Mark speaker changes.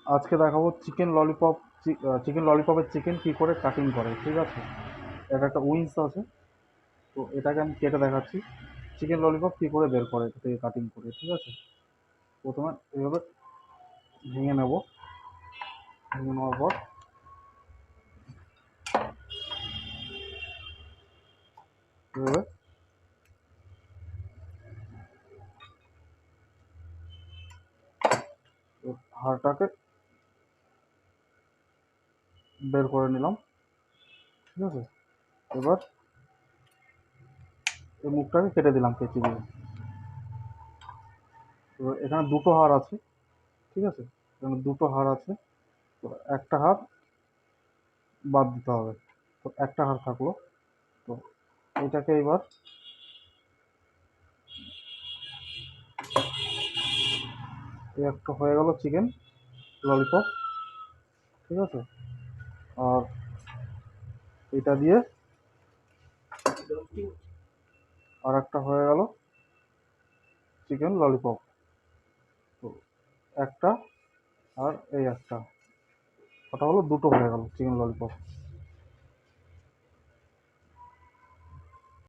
Speaker 1: আজকে দেখাবো chicken ললিপপের chicken কী করে কাটিং করে, ঠিক আছে? এটা একটা উইংস আছে, তো এটাকে আমি কেটে দেখাচ্ছি চিকেন ললিপপ কী করে বের করে এটা থেকে কাটিং করে, ঠিক আছে? প্রথমে এইভাবে ভেঙে নেব, ভেঙে নেওয়ার পর এভাবে হাড়টাকে বের করে নিলাম, ঠিক আছে? এবার এই মুখটাকে কেটে দিলাম কেচি দিয়ে। এবার এখানে দুটো হাড় আছে, ঠিক আছে? এখানে দুটো হাড় আছে, তো একটা হাড় বাদ দিতে হবে, তো একটা হাড় থাকলো। তো এটাকে এবার এই একটা হয়ে গেল চিকেন ললিপপ, ঠিক আছে? আর এটা দিয়ে আর একটা হয়ে গেল চিকেন ললিপপ। তো একটা আর এই একটা, ওটা হলো দুটো হয়ে গেল চিকেন ললিপপ।